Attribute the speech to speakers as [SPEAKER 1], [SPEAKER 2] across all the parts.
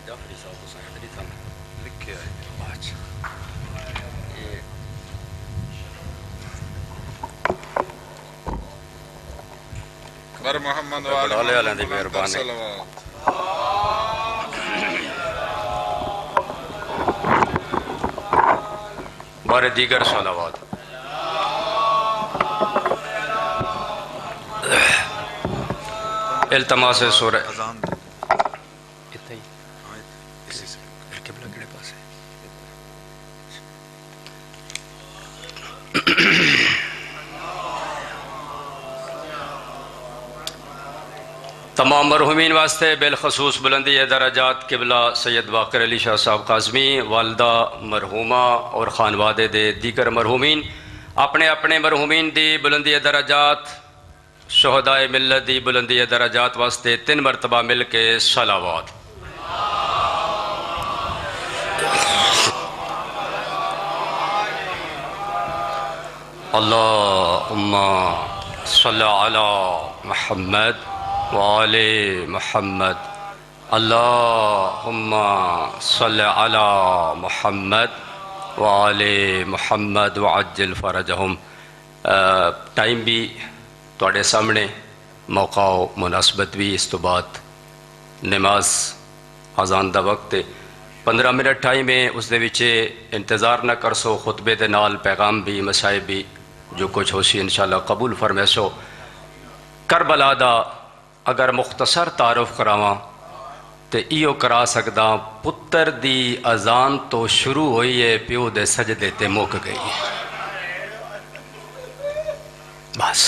[SPEAKER 1] جعفری صاحب کو ساتھ نہیں تھا
[SPEAKER 2] لکھ کے آئے بر محمد وآل
[SPEAKER 1] بڑھالے والوں
[SPEAKER 2] محمد
[SPEAKER 1] دی
[SPEAKER 2] بلند تر
[SPEAKER 1] مہربانی
[SPEAKER 2] صلوات
[SPEAKER 1] بارے دیگر صلوات التماس سورہ
[SPEAKER 2] اذان دے
[SPEAKER 1] اتنا ہی
[SPEAKER 2] اسی سے
[SPEAKER 1] قبلہ کیڑے پاس ہے تمام مرحومین واسطے بالخصوص بلندی درجات قبلہ سید باقر علی شاہ صاحب قاسمی والدہ مرحومہ اور خانوادے دے دیگر مرحومین اپنے اپنے مرحومین دی بلندی درجات شہدائے ملت دی بلندی درجات واسطے 3 مرتبہ مل کے صلوات اللہم صلی علی محمد وآل محمد اللہم صلی علی محمد وآل محمد وعجل فرجہم ٹائم بھی توڑے سامنے موقع و مناسبت بھی اس تو بعد نماز آزان دا وقت 15 منٹ ٹائم ہے اس دے وچے انتظار نہ کر سو خطبے دے نال پیغام بھی مسائب بھی جو کچھ ہو سی انشاءاللہ قبول فرمے سو کربلا دا اگر مختصر تعارف کراواں تے ایو کرا سکدا پتر دی اذان تو شروع ہوئی ہے پیو دے سجدے تے مک گئی ہے بس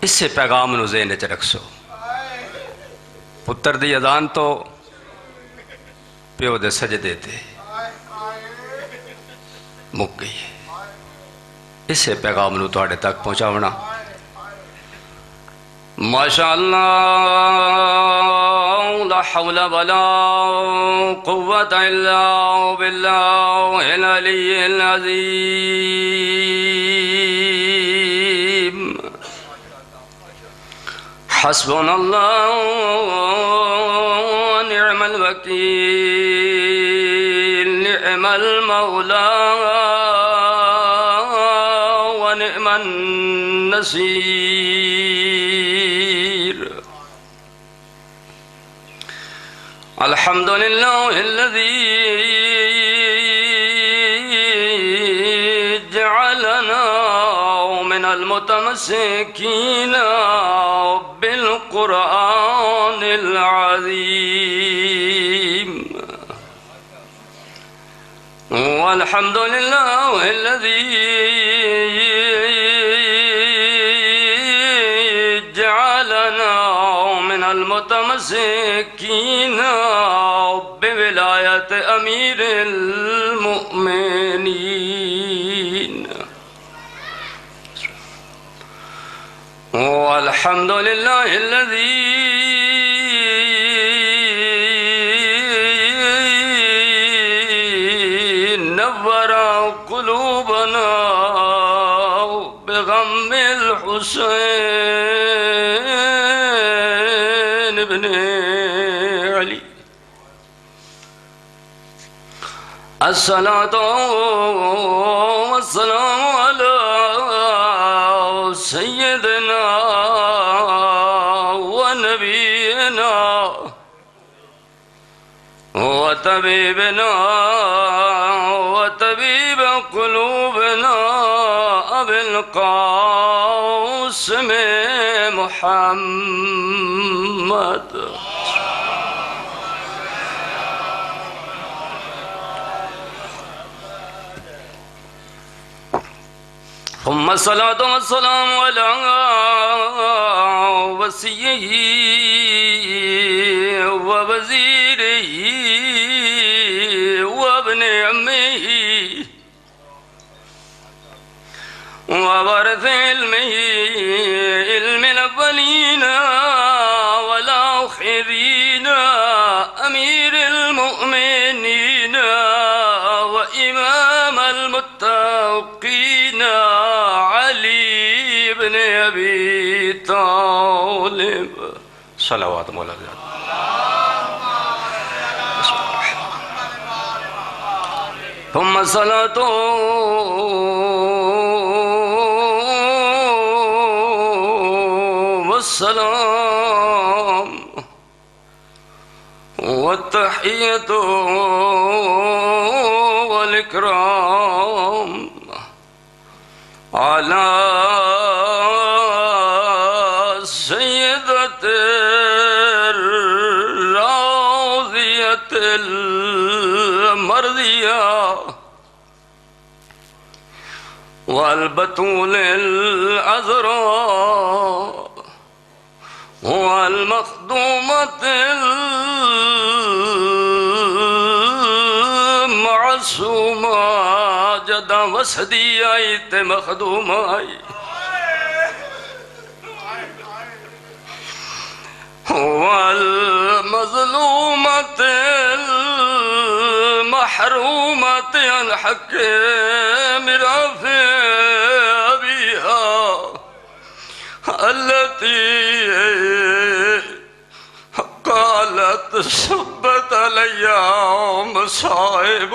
[SPEAKER 1] اس سے پیغام نو ذہن وچ رکھ سو پتر دی اذان تو پیو دے سجدے تے مک گئی ہے اس سے پیغام نو تواڈے تک پہنچاونا ماشاءاللہ لا حول ولا قوة الا بالله العلی العظیم حسبنا اللہ ونعم الوکیل نعم المولا ونعم النصير الحمد لله الذي جعلنا من المتمسكين بالقرآن العظيم والحمد لله الذي من المتمسكين بولاية أمير المؤمنين والحمد لله الذي نور قلوبنا بغم الحسين ابن علي الصلاة والسلام على سيدنا ونبينا وطبيبنا وطبيب قلوبنا أبي القاسم محمد ثم الصلاة والسلام على وصيه ووزيره وابن عمه وورث علمه علم الأولين والآخرين أمير المؤمنين وإمام المتقين علي بن أبي طالب صلوات مولا زیادہ. ثم الصلاة والسلام والتحية والإكرام على سيدة الراضية المرضية والبتول العذراء والمخدومة المعصومة جدا وسدية مخدومة والمظلومة المحرومة عن حق ميراث أبيها التي قالت سبت علي مصائب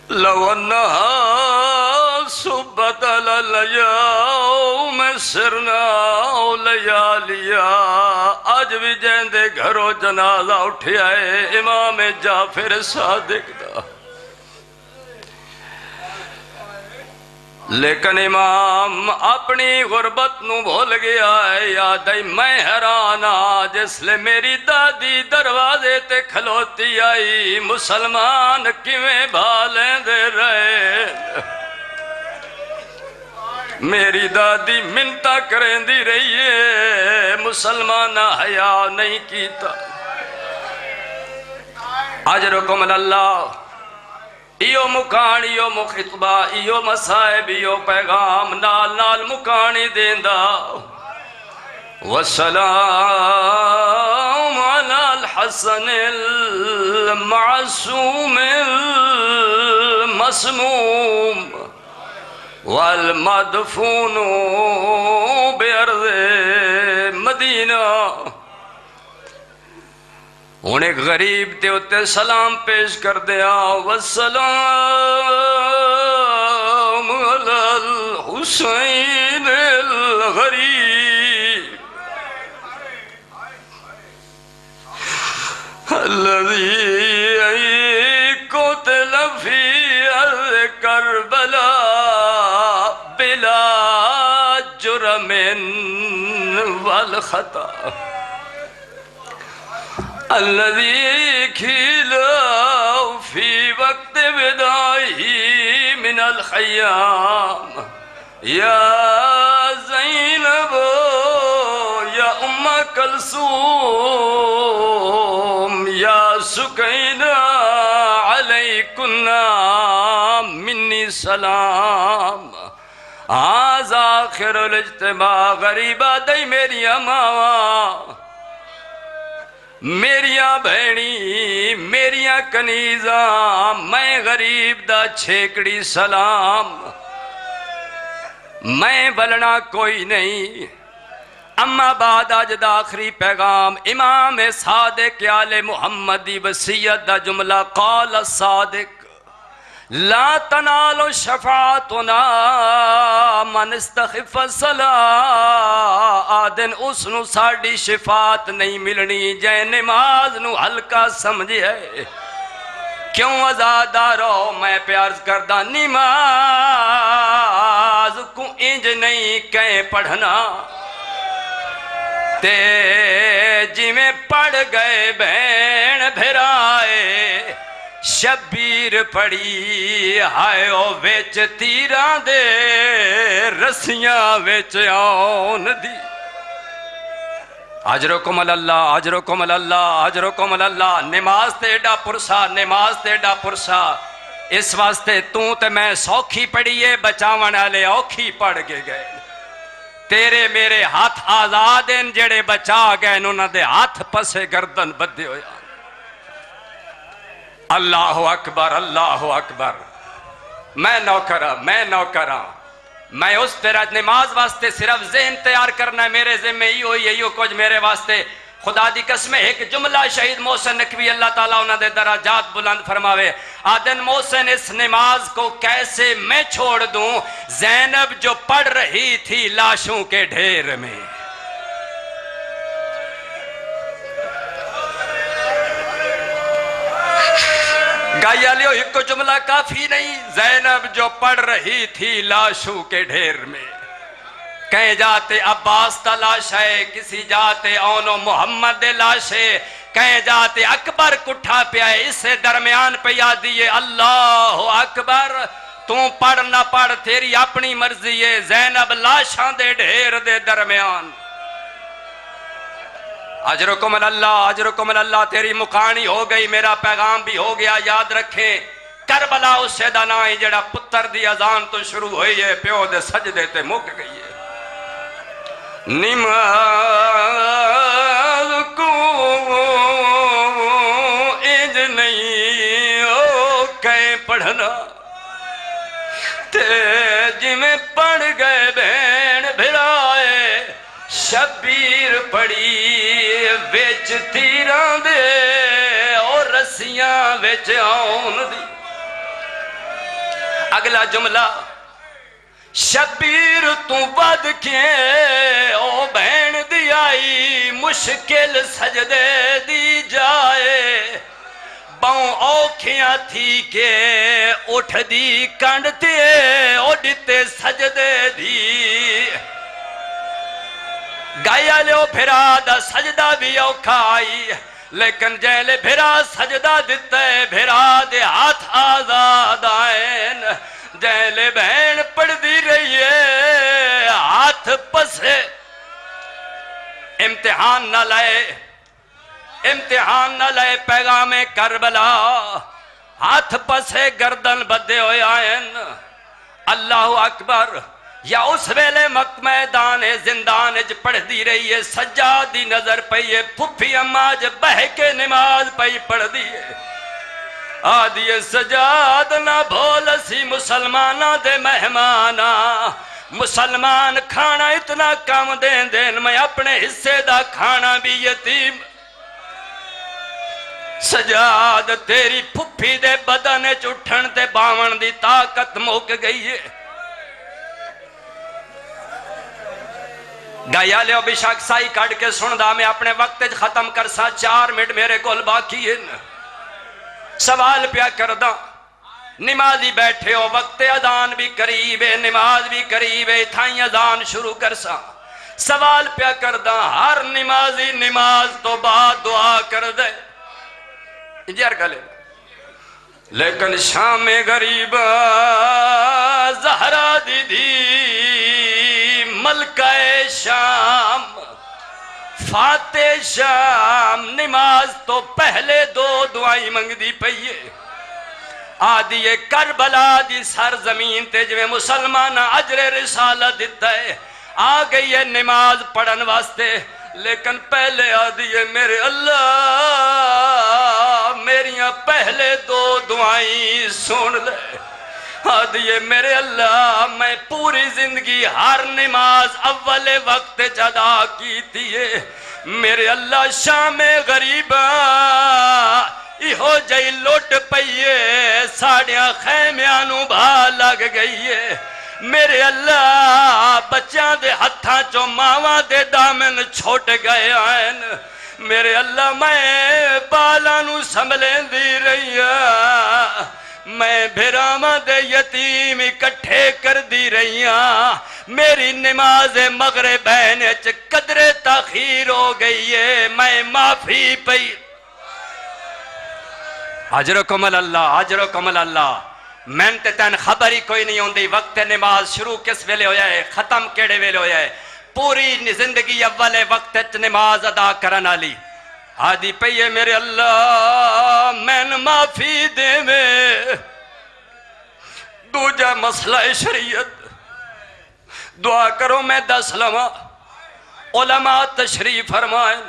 [SPEAKER 1] لو أنها سبت على اليوم سرنا لياليا. آج بھی جیندے گھروں جنازہ اٹھیا ہے امام جعفر صادق دا، لیکن امام اپنی غربت نو بھول گیا ہے. یاد آئی میں حیران ہاں جس لے میری دادی دروازے تے کھلوتی آئی مسلمان کیویں بھالیں دے رہے. میری دادی منتا کریں دی رہی ہے مسلمان حیا نہیں کیتا. اجرکم اللہ. ایو مکان ایو مخطبہ ایو مصائب ایو پیغام نال نال مکانی دیندا. والسلام علی الحسن المعصوم المسموم والمدفون بأرض مدینہ. ہن ایک غریب تے اتے سلام پیش کر دیا. والسلام علی الحسین الغریب الذي قتل في أرض كربلاء بلا جرم والخطأ الذي قيل في وقت وداعه من الخيام يا زينب يا أم كلثوم يا سكينة عليكنا مني سلام. هذا آخر الاجتماع. غریبہ دئی میریاں ماواں میریاں بھینی میریاں کنیزاں میں غریب دا چھیکڑی سلام. میں بلنا کوئی نہیں. اما بعد آج دا آخری پیغام امام صادق آل محمد دی وصیت دا جملہ. قال الصادق لا تنالوا شفاعتنا من استخف الصلاة. آدن اس نو ساڑی شفاعت نہیں ملنی جے نماز نو ہلکا سمجھے ہے. کیوں عزادارو میں پیارز کردہ نماز کو انج نہیں کہیں پڑھنا تے جی میں پڑھ گئے بین بھرائے شبیر پڑی ہائے او ویچ تیران دے رسیاں ویچ آن دی. اجرکم اللہ اجرکم اللہ اجرکم اللہ. نماز تے ڈا پرسا نماز تے ڈا پرسا. اس واسطے تے میں سوکھی پڑھیے بچاون والے اوکھی پڑھ کے گئے. تیرے میرے ہاتھ آزاد ہیں جڑے بچا گئے انہوں دے ہاتھ پسے گردن بدے ہویا. اللہ اکبر اللہ اکبر. میں نوکراں میں اس تیرا نماز واسطے صرف ذہن تیار کرنا ہے، میرے ذمہ ہی ہوئی یہی کچھ میرے واسطے. خدا دی قسم ایک جملہ شہید محسن نقوی اللہ تعالیٰ انہوں نے درجات بلند فرماوے. آدن محسن اس نماز کو کیسے میں چھوڑ دوں، زینب جو پڑھ رہی تھی لاشوں کے ڈھیر میں. گایا لیو ایک کو جملہ کافی نہیں، زینب جو پڑھ رہی تھی لاشوں کے ڈھیر میں. کہیں جاتے عباس تا لاش ہے، کسی جاتے اون و محمد لاش ہے، کہیں جاتے اکبر کٹھا پیا ہے. اس سے درمیان پہ یادیے اللہ اکبر. تو پڑھ نہ پڑھ تیری اپنی مرضی ہے، زینب لاشاں دے ڈھیر دے درمیان. اجرکم اللہ اجرکم اللہ. تیری مکانی ہو گئی، میرا پیغام بھی ہو گیا. یاد رکھیں کربلا اس سے دانا ہے جڑا پتر دی اذان تو شروع ہوئی ہے، پیو دے سجدے تے مک گئی ہے. نماز کو انج نہیں او کہیں پڑھنا تے جی میں پڑھ گئے بہن بھرائے. شبیر پڑی وچ تیران دے اور رسیاں وچ آن دی. اگلا جملہ شبیر تو ود کے او بہن دی آئی مشکل سجدے دی جائے. باؤں اوکھیاں تھی کہ اٹھ دی کنڈتے اڈتے سجدے دی. گایا لیو بھرا دا سجدہ بھی اوکھا آئی، لیکن جیلے بھرا سجدہ دیتے بھرا دے ہاتھ آزاد آئین. جیلے بہن پڑھ دی رہی ہے ہاتھ پسے. امتحان نہ لائے امتحان نہ لائے پیغام کربلا. ہاتھ پسے گردن بدے ہوئے آئین. اللہ اکبر. یا اس ویلے میدان زندان اج پڑھ دی رہی ہے، سجاد دی نظر پئی ہے، پھپھی اماں ج بہ کے نماز پئی پڑھ دی ہے. آدھی سجاد نہ بھول سی مسلمانہ دے مہمانا. مسلمان کھانا اتنا کم دین دین میں اپنے حصے دا کھانا بھی یتیم. سجاد تیری پھپھی دے بدن چٹھن تے باون دی طاقت مک گئی ہے. گایا لیو بھی شاکسائی کٹ کے سندہ میں اپنے وقت ختم کر سا. 4 منٹ میرے کول باقی ہیں. سوال پیا کردہ نمازی بیٹھے ہو، وقت اذان بھی قریب ہے، نماز بھی قریب ہے، تھائیں اذان شروع کر سا. سوال پیا کردہ ہر نمازی نماز تو بعد دعا کر دے جیر گلے. لیکن شام غریب زہرا دی دی ملکہ شام فاتح شام نماز تو پہلے 2 دعائیں منگ دی پئیے. آدھی کربلا دی سرزمین تے جو مسلمان اجر رسالت دیتا ہے، آ گئی ہے نماز پڑھن واسطے. لیکن پہلے آدھی میرے اللہ میریاں پہلے 2 دعائیں سن لے. آدھی میرے اللہ میں پوری زندگی ہر نماز اول وقت ادا کی تھی. میرے اللہ شام غریبہ ایہو جائی لوٹ پئیے، ساڑیاں خیمیانوں بھا لگ گئیے. میرے اللہ بچیاں دے ہتھاں چو ماواں دے دامن چھوٹ گئے آئین. میرے اللہ میں بالانوں سنبھلیں دی رہی ہاں، میں بھراواں دے یتیم اکٹھے کر دی رہی ہاں. میری نماز مغربین اچ قدر تاخیر ہو گئی ہے، میں معافی پئی. اجرکم اللہ اجرکم اللہ. میں تے تین خبر ہی کوئی نہیں ہوندی وقت نماز شروع کس ویلے ہویا ہے، ختم کیڑے ویلے ہویا ہے. پوری زندگی اول وقت نماز ادا کرن والی آدھی پئیے میرے اللہ میں معافی دے میں. دوجا مسئلہ شریعت دعا کرو میں 10 لمحہ. علماء تشریف فرمائیں،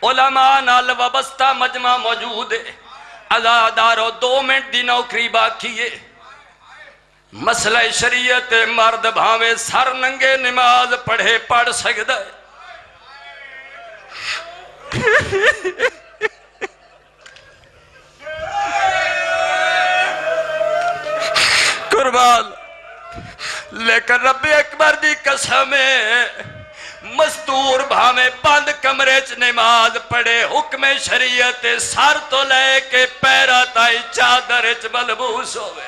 [SPEAKER 1] علماء نال وابستہ مجمع موجود ہے. ازادارو 2 منٹ دی نوکری باقی ہے. مسئلہ شریعت مرد بھاویں سر ننگے نماز پڑھے پڑھ سکتا ہے. قربان. لیکن رب اکبر دی قسم ہے مستور بھاویں بند کمرے چ نماز پڑھے حکم شریعت سر تو لے کے پیرا تائی چادر چ ملبوس ہوئے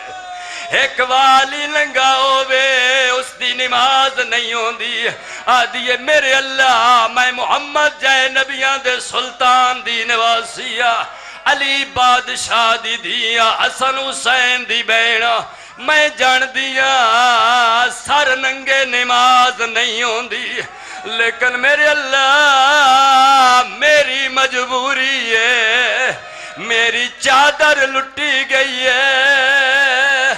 [SPEAKER 1] ایک والی لنگا ہوئے اس دی نماز نہیں ہوندی. آدھیے میرے اللہ میں محمد جائے نبیاں دے سلطان دی نواسیہ علی بادشاہ دی دیا حسن حسین دی بینا میں جان دیا سر ننگے نماز نہیں ہوندی. لیکن میرے اللہ میری مجبوری ہے میری چادر لٹی گئی ہے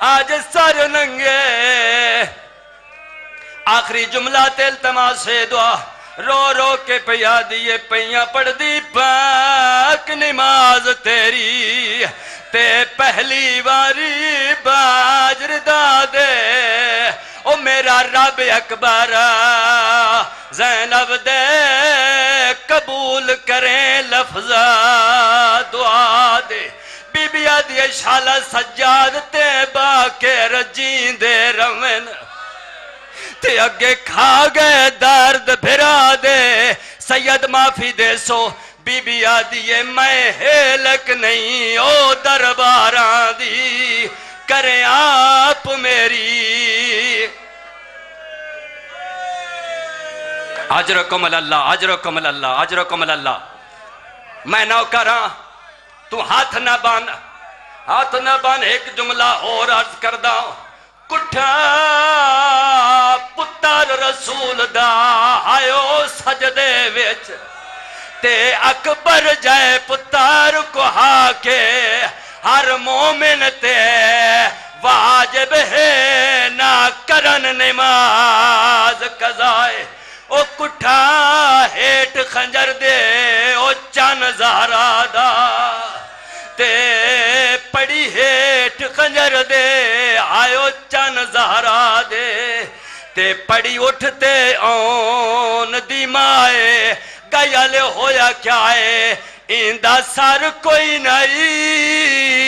[SPEAKER 1] آج سر ننگے. آخری جملہ التماس دعا رو رو کے پیا دیے پیاں پڑھ دی پاک نماز تیری تے پہلی باری باجر دا دے او میرا رب اکبر زینب دے قبول کریں لفظ دعا دے. بی بی آدھی شالہ سجاد تے باکے رجین دے روین تے اگے کھا گئے درد بھرا دے سید معافی دے سو. بی بی آدھی میں ہیلک نہیں او درباراں دی کریں آپ میری. اجرکم اللہ اجرکم اللہ اجرکم اللہ. میں نوکراں تو ہاتھ نہ بان ایک جملہ اور عرض کردہ کٹھا پتر رسول دا آئیو سجدے ویچ تے اکبر جائے پتر کو ہاکے ہر مومن تے واجب ہے نہ کرن نماز قضائے. او کٹھا ہیٹ خنجر دے او چن زہرا دا تے پڑی ہیٹ خنجر دے آئیو چن زہرا دے تے پڑی اٹھتے اون دی مائے گیال ہویا کیا ہے اندہ سر کوئی نہیں